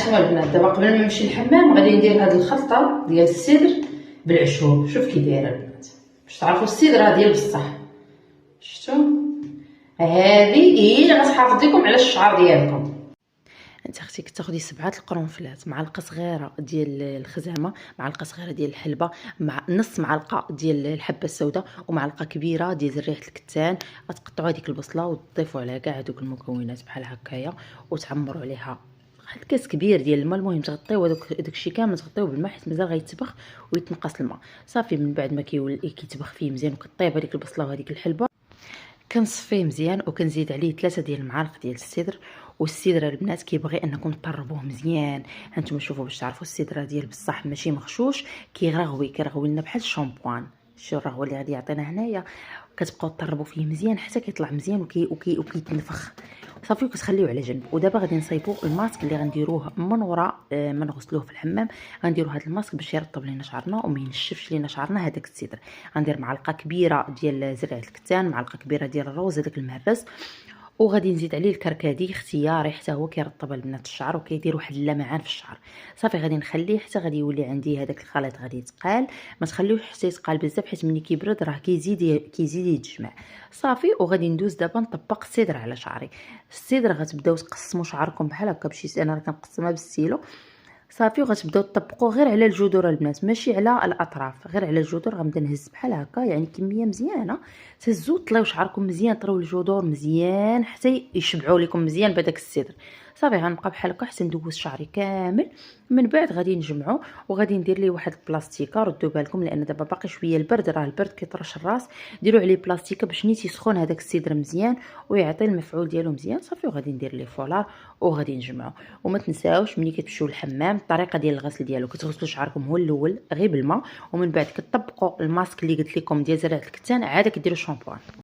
هانتوما البنات دابا قبل ما نمشي للحمام غادي ندير هاد الخلطه ديال السدر بالعشوب. شوف كي دايره البنات باش تعرفوا السدر راه ديال بصح. شفتوا هذه هي اللي غتحافظ لكم على الشعر ديالكم. انت اختي كتاخدي 7 القرنفلات، معلقه صغيره ديال الخزامه، معلقه صغيره ديال الحلبه، مع نص معلقه ديال الحبه السوداء، ومعلقه كبيره ديال ريحه الكتان. غتقطعوا هذيك البصله وتضيفوا عليها كاع هذوك المكونات بحال هكايا وتعمروا عليها واحد الكاس كبير ديال الماء. المهم تغطيو داكشي كامل، تغطيوه بالماء حيت مازال غيتبخ ويتنقص الماء. صافي من بعد ما كيولي كيتبخ فيه مزيان وكطيب هذيك البصله وهذيك الحلبه، كنصفيه مزيان وكنزيد عليه 3 ديال المعالق ديال السدر. والسدر البنات كيبغي انكم تطربوه مزيان. هانتوما شوفوا باش تعرفوا السدر ديال بصح ماشي مغشوش، كيرغوي لنا بحال الشامبوان. شو الرغوه اللي غادي يعطينا هنايا. كتبقاو تطربوا فيه مزيان حتى كيطلع مزيان وكيتنفخ. صافي وكتخليوه على جنب. ودابا غادي نصايبوا الماسك اللي غنديروه من وراء ما نغسلوه في الحمام. غنديروا هذا الماسك باش يرطب لينا شعرنا وما ينشفش لينا شعرنا هذاك السدر. غندير معلقه كبيره ديال زرع الكتان، معلقه كبيره ديال الروز هذاك المهرس، وغادي نزيد عليه الكركديه اختياري حتى هو كيرطب البنات الشعر وكيدير واحد اللمعان في الشعر. صافي غادي نخليه حتى غادي يولي عندي هذاك الخليط غادي يتقال. ما تخليوش حتى يتقال بزاف حيت ملي كيبرد راه كيزيد يتجمع. صافي وغادي ندوز دابا نطبق السدر على شعري. السدر غتبداو تقسموا شعركم بحال هكا بشي، انا راه كنقسمها بالستيلو. صافي وغتبداو تطبقوا غير على الجذور البنات ماشي على الاطراف، غير على الجذور. غنبدا نهز بحال هكا يعني كميه مزيانه. تهزوا طليو شعركم مزيان، طريو الجذور مزيان حتى يشبعوا لكم مزيان بهذاك السدر. صافي غنبقى بحال هكا حتى ندوز شعري كامل. من بعد غادي نجمعو وغادي ندير ليه واحد البلاستيكه. ردوا بالكم لان دابا باقي شويه البرد، راه البرد كيطرش الراس. ديروا عليه بلاستيكه باش نيت يسخن هذاك السدر مزيان ويعطي المفعول ديالو مزيان. صافي وغادي ندير ليه فولار وغادي نجمعو. وما تنساوش ملي كتمشيو للحمام الطريقه ديال الغسل ديالو كتغسلوا شعركم هو الاول غير بالماء، ومن بعد كتطبقوا الماسك اللي قلت لكم ديال زرع الكتان عاد كديروا الشامبوان.